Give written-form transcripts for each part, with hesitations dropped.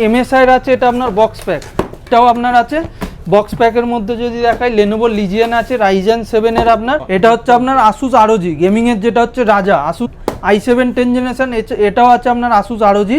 MSI আছে, এটা আপনার বক্স প্যাক, এটাও আপনার আছে বক্স প্যাকের মধ্যে যদি দেখাই Lenovo Legion আছে Ryzen 7 এর আপনার, এটা হচ্ছে আপনার Asus ROG গেমিং এর যেটা হচ্ছে রাজা Asus i7 10 জেনারেশন, এটাও আছে আপনার Asus ROG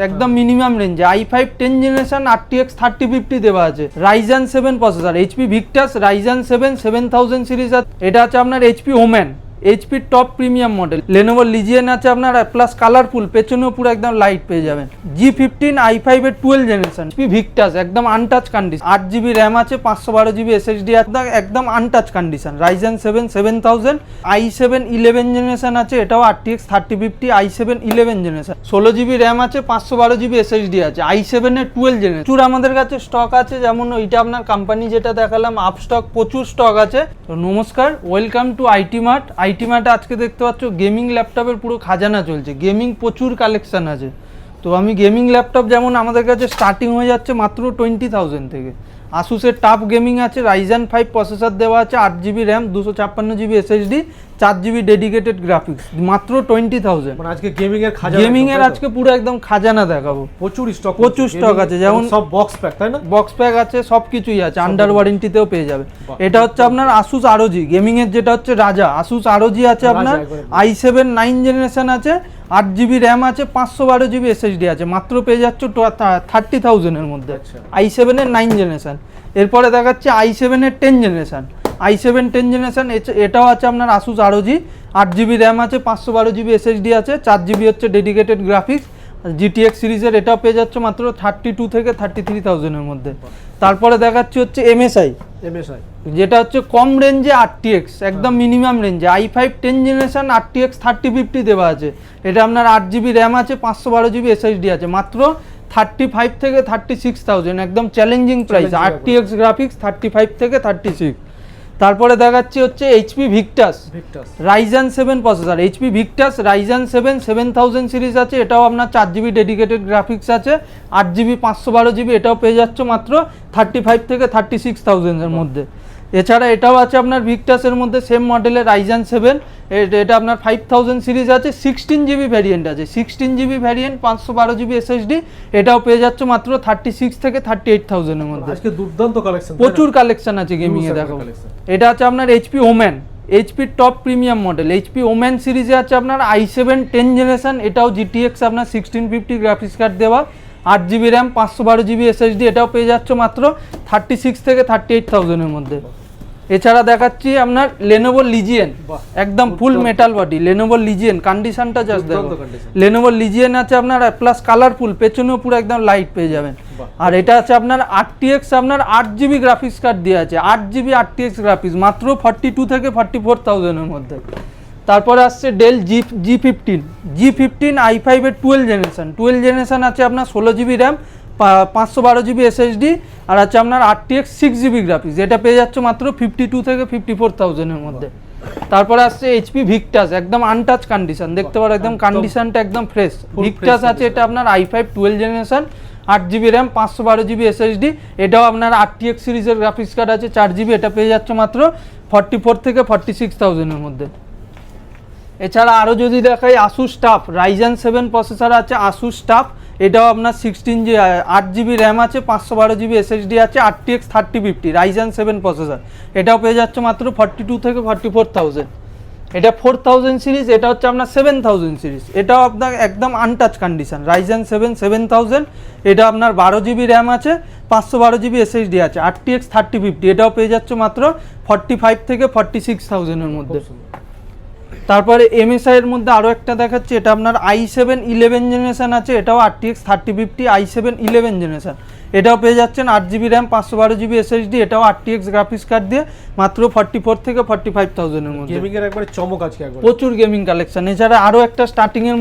একদম মিনিমাম রেঞ্জে। i5 10 জেনারেশন RTX 3050 দেওয়া আছে, Ryzen 7 processor, HP Victus Ryzen 7 7000 series আছে, এটা আছে আপনার HP Omen HP top premium model. Lenovo Legion আছে আপনার প্লাস কালারফুল, পেছনেও পুরো একদম লাইট পেয়ে যাবেন। G15 i5 এর 12 জেনারেশন, HP Victus একদম আনটাচ কন্ডিশন, 8GB RAM আছে, 512GB SSD একদম untouch condition, Ryzen 7 7000, i7 11 generation আছে, এটাও RTX 3050 i7 11 generation, 16GB RAM আছে, 512GB SSD আছে, i7 এর 12 জেনারেশন। প্রচুর আমাদের কাছে স্টক আছে, যেমন ওইটা আপনার কোম্পানি যেটা দেখালাম আপ স্টক, প্রচুর স্টক আছে। তো নমস্কার, welcome to IT Mart. IT মার্টে আজকে দেখতে পাচ্ছ গেমিং ল্যাপটপের পুরো খাজানা চলছে, গেমিং প্রচুর কালেকশন আছে। তো আমি গেমিং ল্যাপটপ যেমন আমাদের কাছে স্টার্টিং হয়ে যাচ্ছে মাত্র 20,000 থেকে। আসুসের টাফ গেমিং আছে, Ryzen 5 প্রসেসর দেওয়া আছে, 8GB RAM 256GB SSD 4GB dedicated graphics, মাত্র 20,000। মানে আজকে গেমিং এর খাজানা, গেমিং এর আজকে পুরো একদম খাজানা দেখাবো। প্রচুর স্টক আছে, যেমন সব বক্স প্যাক, তাই না? বক্স প্যাক আছে, সবকিছুই আছে, আন্ডার ওয়ারেন্টিতেও পেয়ে যাবে। এটা হচ্ছে আপনার Asus ROG গেমিং এর যেটা হচ্ছে রাজা Asus ROG আছে আপনার, i7 9 জেনারেশন আছে, 8GB RAM আছে, 512GB SSD আছে, মাত্র পেয়ে যাচ্ছে 30,000 এর মধ্যে। i7 এর 9 জেনারেশন। এরপরে দেখাচ্ছে i7 এর 10 জেনারেশন, i7 10 জেনারেশন, এটাও আছে আপনার Asus ROG, 8GB RAM আছে, 512GB SSD আছে, 4GB হচ্ছে ডেডিকেটেড গ্রাফিক্স। GTX সিরিজের এটাও পেয়ে যাচ্ছে মাত্র 32 থেকে 33,000 এর মধ্যে। তারপরে দেখাচ্ছি হচ্ছে MSI যেটা হচ্ছে কম রেঞ্জে RTX একদম মিনিমাম রেঞ্জে, i5 10 জেনারেশন RTX 3050 দেওয়া আছে, এটা আপনার 8GB RAM আছে, 512GB SSD আছে, মাত্র 35 থেকে 36,000, একদম চ্যালেঞ্জিং প্রাইস। RTX গ্রাফিক্স 35 থেকে 36। তারপরে দেখাচ্ছি হচ্ছে HP Victus Ryzen 7 processor, HP Victus Ryzen 7 7000 series আছে, এটাও আপনার 4GB ডেডিকেটেড গ্রাফিক্স আছে, 8GB 512GB, এটাও পেয়ে যাচ্ছে মাত্র 35 থেকে 36,000 এর মধ্যে। এছাড়া এটাও আছে আপনার Victus এর মধ্যে সেম মডেলের Ryzen 7, এটা আপনার 5000 সিরিজ আছে, 16GB ভ্যারিয়েন্ট আছে, 16GB ভ্যারিয়েন্ট 512GB SSD, এটাও পেয়ে যাচ্ছে মাত্র 36 থেকে 38,000 এর মধ্যে। আজকে দুর্দান্ত কালেকশন, প্রচুর কালেকশন আছে গেমিং এ। দেখো এটা আছে আপনার HP Omen HP top premium model, HP Omen সিরিজে আছে আপনার i7 10 জেনারেশন, এটাও GTX আপনার 1650 গ্রাফিক্স কার্ড দেওয়া, 8GB RAM 512GB SSD, এটাও পেয়ে যাচ্ছে মাত্র 36 থেকে 38,000 এর মধ্যে। এছাড়া দেখাচ্ছি আপনার Lenovo Legion একদম ফুল মেটাল বডি, Lenovo Legion কন্ডিশনটা জাস্ট দেখো। Lenovo Legion আছে আপনার প্লাস কালারফুল, পেছনেও পুরো একদম লাইট পেয়ে যাবেন। আর এটা আছে আপনার RTX আপনার 8GB গ্রাফিক্স কার্ড দেওয়া আছে, 8GB RTX গ্রাফিক্স, মাত্র 42 থেকে 44,000 এর মধ্যে। তারপরে আসছে ডেল G15 i5 এর 12 জেনারেশন আছে আপনার, 16GB RAM 512GB SSD, আর আছে আপনার RTX 6GB গ্রাফিক্স, এটা পেয়ে যাচ্ছে মাত্র 52 থেকে 54,000 এর মধ্যে। তারপরে আসছে HP Victus একদম আনটাচ কন্ডিশন, দেখতে পারো একদম কন্ডিশনটা একদম ফ্রেশ। Victus আছে এটা আপনার i5 12 generation, 8GB RAM 512GB SSD, এটাও আপনার RTX সিরিজের গ্রাফিক্স কার্ড আছে, 4GB, এটা পেয়ে যাচ্ছে মাত্র 44 থেকে 46,000 এর মধ্যে। এছাড়া আরও যদি দেখাই Asus TUF Ryzen 7 প্রসেসর আছে, Asus TUF, এটাও আপনার 8GB RAM আছে, 512GB SSD আছে, RTX 3050 Ryzen 7 প্রসেসর, এটাও পেয়ে যাচ্ছে মাত্র 42 থেকে 44,000। এটা 4000 সিরিজ, এটা হচ্ছে আপনার 7000 সিরিজ, এটাও আপনার একদম আনটাচ কন্ডিশন, Ryzen 7 7000, এটা আপনার 12GB RAM আছে, 512GB SSD আছে, RTX 3050, এটাও পেয়ে যাচ্ছে মাত্র 45 থেকে 46,000 এর মধ্যে। তারপরে MSI এর মধ্যে আরও একটা দেখাচ্ছি, এটা আপনার i7 11 জেনারেশন আছে, এটাও RTX 3050 i7 11 জেনারেশন, এটাও পেয়ে যাচ্ছেন 8GB RAM 512GB SSD, এটাও RTX গ্রাফিক্স কার্ড দিয়ে, মাত্র 44 থেকে 45,000 এর মধ্যে। গেমিং এর একবারে চমক আজকে, প্রচুর গেমিং কালেকশন। এছাড়া আরও একটা স্টার্টিং এর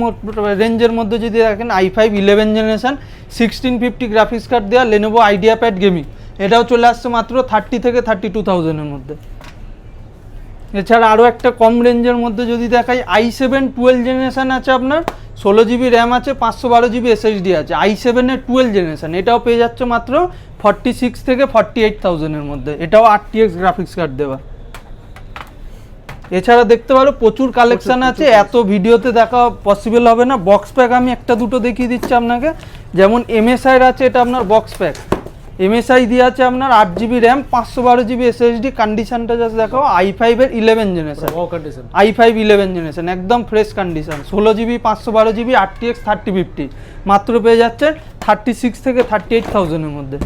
রেঞ্জের মধ্যে যদি দেখেন i5 11 জেনারেশন 1650 গ্রাফিক্স কার্ড দেওয়া Lenovo IdeaPad গেমিং, এটাও চলে আসছে মাত্র 30 থেকে 32,000 এর মধ্যে। এছাড়া আরও একটা কম রেঞ্জের মধ্যে যদি দেখাই i7 12 জেনারেশন আছে আপনার, 16GB RAM আছে, 512GB SSD আছে, i7 এর 12 জেনারেশন, এটাও পেয়ে যাচ্ছে মাত্র 46 থেকে 48,000 এর মধ্যে, এটাও RTX গ্রাফিক্স কার্ড দেওয়া। এছাড়া দেখতে পারো প্রচুর কালেকশন আছে, এত ভিডিওতে দেখা পসিবল হবে না। বক্স প্যাক আমি একটা দুটো দেখিয়ে দিচ্ছি আপনাকে, যেমন এমএসআইয়ের আছে, এটা আপনার বক্স প্যাক। এমএসআই দিয়ে আছে আপনার 8GB র্যাম, 512GB SSD, কন্ডিশনটা জাস্ট দেখো i5 এর 11 জেনারেশন, i5 11 জেনারেশন, একদম fresh condition, 16GB 512GB RTX 3050, মাত্র পেয়ে যাচ্ছে 36 থেকে 38,000 এর মধ্যে।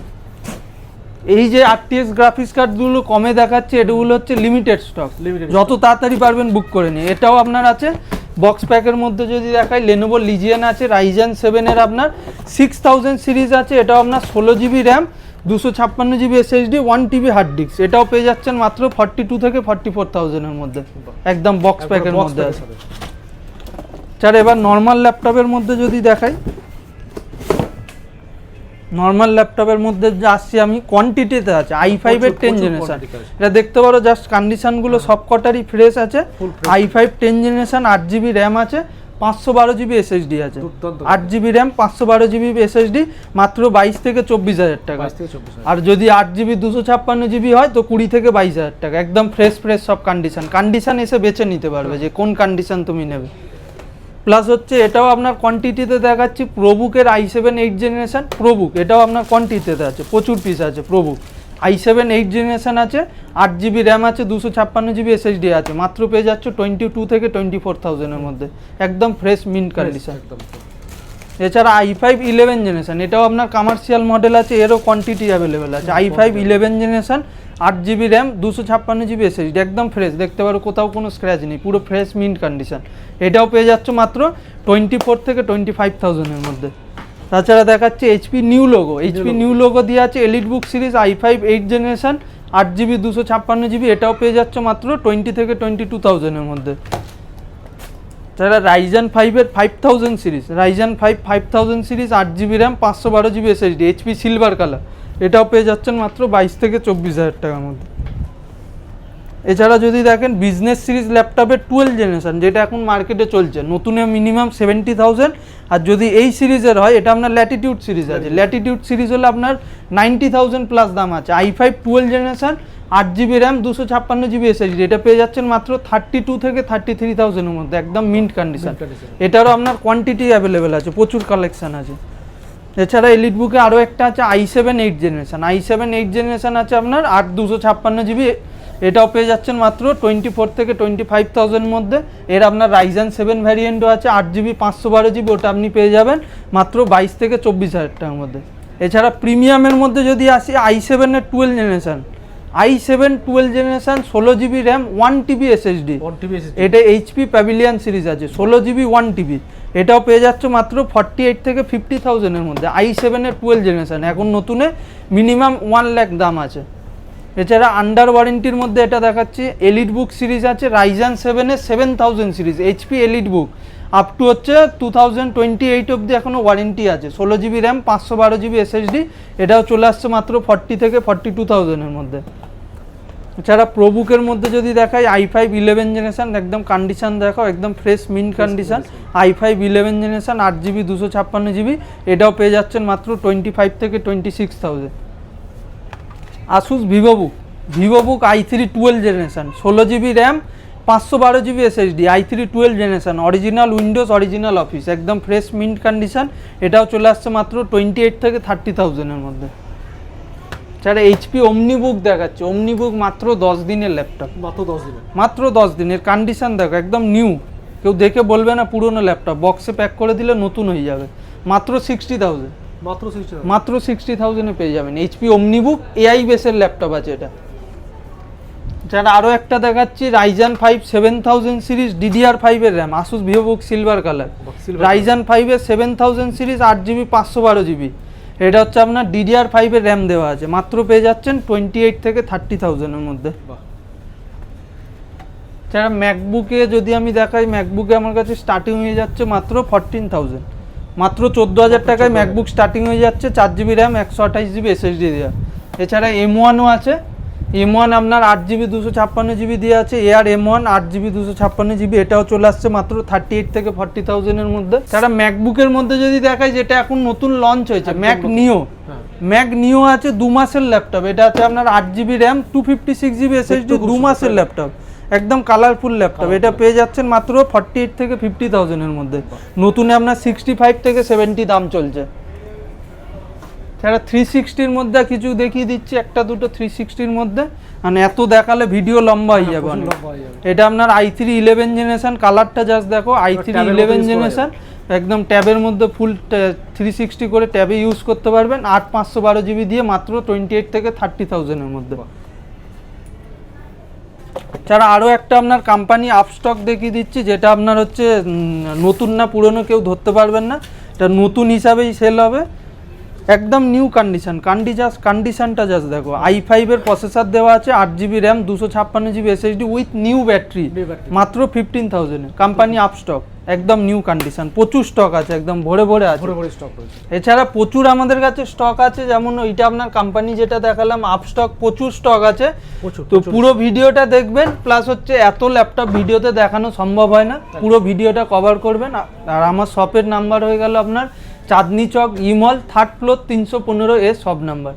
এই যে RTX গ্রাফিক্স কার্ডগুলো কমে দেখাচ্ছে, এগুলো হচ্ছে লিমিটেড স্টক, যত তাড়াতাড়ি পারবেন বুক করে নিন। এটাও আপনার আছে বক্স প্যাকের মধ্যে যদি দেখাই, Lenovo Legion আছে, Ryzen 7 এর আপনার 6000 সিরিজ আছে, এটাও আপনার 16GB RAM, 256GB SSD, 1TB hard disk, এটাও পেয়ে যাচ্ছেন মাত্র 42 থেকে 44,000 এর মধ্যে, একদম বক্স প্যাকের মধ্যে আছে। স্যার এবার নর্মাল ল্যাপটপের মধ্যে যদি দেখাই, নর্মাল ল্যাপটপের মধ্যে যে আসছি আমি, কোয়ান্টিটিতে আছে i5 এর 10 জেনারেশন, এটা দেখতে পারো জাস্ট কন্ডিশনগুলো সব কটারই ফ্রেশ আছে। i5 10 জেনারেশন, 8GB র্যাম আছে, 512GB SSD আছে, 8GB র্যাম 512GB SSD, মাত্র 22 থেকে 24,000 টাকা। আর যদি 8GB 256GB হয় তো 20 থেকে 22,000 টাকা, একদম ফ্রেশ সব কন্ডিশন এসে বেছে নিতে পারবে যে কোন কন্ডিশন তুমি নেবে। প্লাস হচ্ছে এটাও আপনার কোয়ান্টিটিতে দেখাচ্ছি, প্রোবুকের i7 8 জেনারেশন, প্রোবুক এটাও আপনার কোয়ান্টিটিতে আছে, প্রচুর পিস আছে। প্রোবুক i7 8 জেনারেশন আছে, 8GB র্যাম আছে, 256GB SSD আছে, মাত্র পেয়ে যাচ্ছে 22 থেকে 24,000 এর মধ্যে, একদম ফ্রেশ মিন্ট কন্ডিশন। এছাড়া i5 11 জেনারেশন, এটাও আপনার কমার্শিয়াল মডেল আছে, এরও কোয়ান্টিটি অ্যাভেলেবেল আছে। i5 11 generation, 8GB RAM, 256GB SSD, একদম ফ্রেশ, দেখতে পারো কোথাও কোনো স্ক্র্যাচ নেই, পুরো ফ্রেশ মিন্ট কন্ডিশন। এটাও পেয়ে যাচ্ছ মাত্র 24 থেকে 25,000 এর মধ্যে। তাছাড়া দেখাচ্ছে HP নিউ লোগো দিয়ে আছে, EliteBook series, i5 8 generation, 8GB 256GB, এটাও পেয়ে যাচ্ছ মাত্র 20 থেকে 22,000 এর মধ্যে। তাছাড়া Ryzen 5 এর 5000 series, Ryzen 5 5000 series, 8GB RAM, 512GB SSD, HP silver colour, এটাও পেয়ে যাচ্ছেন মাত্র 22 থেকে 24,000 টাকার মধ্যে। এছাড়া যদি দেখেন বিজনেস সিরিজ ল্যাপটপের 12 জেনারেশন, যেটা এখন মার্কেটে চলছে, নতুনে মিনিমাম 70,000, আর যদি এই সিরিজের হয় এটা আপনার ল্যাটিটিউড সিরিজ আছে, ল্যাটিটিউড সিরিজ হলে আপনার 90,000 প্লাস দাম আছে। i5 12 generation, 8GB RAM, 256GB SSD, এটা পেয়ে যাচ্ছেন মাত্র 32 থেকে 33,000 এর মধ্যে, একদম মিন্ট কন্ডিশন। এটারও আপনার কোয়ান্টিটি অ্যাভেলেবেল আছে, প্রচুর কালেকশন আছে। এছাড়া এলিটবুকে আরও একটা আছে i7 8 জেনারেশন, i7 8 জেনারেশন আছে আপনার 256GB, এটাও পেয়ে যাচ্ছেন মাত্র 24 থেকে 25,000 এর মধ্যে। এর আপনার Ryzen 7 ভ্যারিয়েন্টও আছে, 8GB 512GB, ওটা আপনি পেয়ে যাবেন মাত্র 22 থেকে 24,000 টাকার মধ্যে। এছাড়া প্রিমিয়ামের মধ্যে যদি আসি, i7 এর 12 generation, i7 12 generation, 16GB RAM, 1TB SSD, এটা HP প্যাভিলিয়ন সিরিজ আছে, 16GB 1TB, এটাও পেয়ে যাচ্ছে মাত্র 48 থেকে 50,000 এর মধ্যে। i7 এর 12 জেনারেশন, এখন নতুনে মিনিমাম 1 লাখ দাম আছে। এছাড়া আন্ডার ওয়ারেন্টির মধ্যে এটা দেখাচ্ছি, এলিটবুক সিরিজ আছে, Ryzen 7 এর 7000 series, HP EliteBook, up to হচ্ছে 2028 অবধি এখনও ওয়ারেন্টি আছে, 16GB র্যাম, 512GB SSD, এটাও চলে আসছে মাত্র 40 থেকে 42,000 এর মধ্যে। এছাড়া প্রোবুকের মধ্যে যদি দেখাই, i5 11 জেনারেশন, একদম কন্ডিশন দেখো, একদম fresh mint condition, i5 11 generation, 8GB 256GB, এটাও পেয়ে যাচ্ছেন মাত্র 25 থেকে 26,000। Asus VivoBook i3 12 generation, 16GB RAM, 512GB SSD, i3 12 generation, original Windows, original office, একদম ফ্রেশ মিন্ট কন্ডিশন, এটাও চলে আসছে মাত্র 28 থেকে 30,000 এর মধ্যে। ছাড়া HP ওমনিবুক দেখাচ্ছে, ওমনিবুক মাত্র 10 দিনের ল্যাপটপ, মাত্র 10 দিনের কন্ডিশন দেখো, একদম নিউ, কেউ দেখে বলবে না পুরনো ল্যাপটপ, বক্সে প্যাক করে দিলে নতুন হয়ে যাবে, মাত্র 60,000, মাত্র 60,000 পেয়ে যাবেন। HP ওমনিবুক AI বেসের ল্যাপটপ আছে এটা। যারা আরও একটা দেখাচ্ছি, Ryzen 5 7000 সিরিজ, DDR5 এর RAM, Asus VivoBook silver colour, Ryzen 5 এর 7000 সিরিজ, 8GB 512GB, এটা হচ্ছে আপনার DDR5 এর র্যাম দেওয়া আছে, মাত্র পেয়ে যাচ্ছেন 28 থেকে 30,000 এর মধ্যে। যারা ম্যাকবুকে যদি আমি দেখাই, ম্যাকবুকে আমার কাছে স্টার্টিং হয়ে যাচ্ছে মাত্র 14,000, মাত্র 14,000 টাকায় ম্যাকবুক স্টার্টিং হয়ে যাচ্ছে, 4GB র্যাম, 128GB SSD দেওয়া। এছাড়া M1ও আছে, M1 আপনার 8GB 256GB দিয়ে আছে, এয়ার M1 8GB 256GB, এটাও চলে আসছে মাত্র 38 থেকে 40,000 এর মধ্যে। তারা ম্যাকবুকের মধ্যে যদি দেখায়, যেটা এখন নতুন লঞ্চ হয়েছে, ম্যাক নিও আছে, 2 মাসের ল্যাপটপ, এটা আছে আপনার 8GB র্যাম, 256GB SSD, 2 মাসের ল্যাপটপ, একদম কালারফুল ল্যাপটপ। এটা পেয়ে যাচ্ছেন মাত্র 48 থেকে 50,000 এর মধ্যে। নতুনে আপনার 65 থেকে 70 দাম চলছে। ছাড়া 360-র মধ্যে কিছু দেখিয়ে দিচ্ছি, একটা দুটো 360-র মধ্যে, মানে এত দেখালে ভিডিও লম্বা হয়ে যাবে অনেক। এটা আপনার i3 11 জেনারেশন, কালারটা জাস্ট দেখো, i3 11 জেনারেশন, একদম ট্যাবের মধ্যে ফুল 360 করে ট্যাবে ইউজ করতে পারবেন। 8/512 জিবি দিয়ে মাত্র 28 থেকে 30,000 এর মধ্যে। ছাড়া আরও একটা আপনার কোম্পানি আপস্টক দেখিয়ে দিচ্ছি, যেটা আপনার হচ্ছে নতুন না পুরনো কেউ ধরতে পারবেন না, এটা নতুন হিসাবেই সেল হবে, একদম নিউ কন্ডিশনটা জাস্ট দেখো। i5 এর প্রসেসর দেওয়া আছে, 8GB RAM, 256GB SSD with new battery, মাত্র 15,000 এ। কোম্পানি আপস্টক, একদম নিউ কন্ডিশন, প্রচুর স্টক আছে, একদম ভরে ভরে আছে, ভরে ভরে স্টক রয়েছে। এছাড়া প্রচুর আমাদের কাছে স্টক আছে, যেমন ওইটা আপনার কোম্পানি যেটা দেখালাম আপস্টক, প্রচুর স্টক আছে। তো পুরো ভিডিওটা দেখবেন, প্লাস হচ্ছে এত ল্যাপটপ ভিডিওতে দেখানো সম্ভব হয় না, পুরো ভিডিওটা কভার করবেন। আর আমার শপের নাম্বার হয়ে গেল আপনার চাঁদনি চক ইমল, 3rd floor, 315A shop number.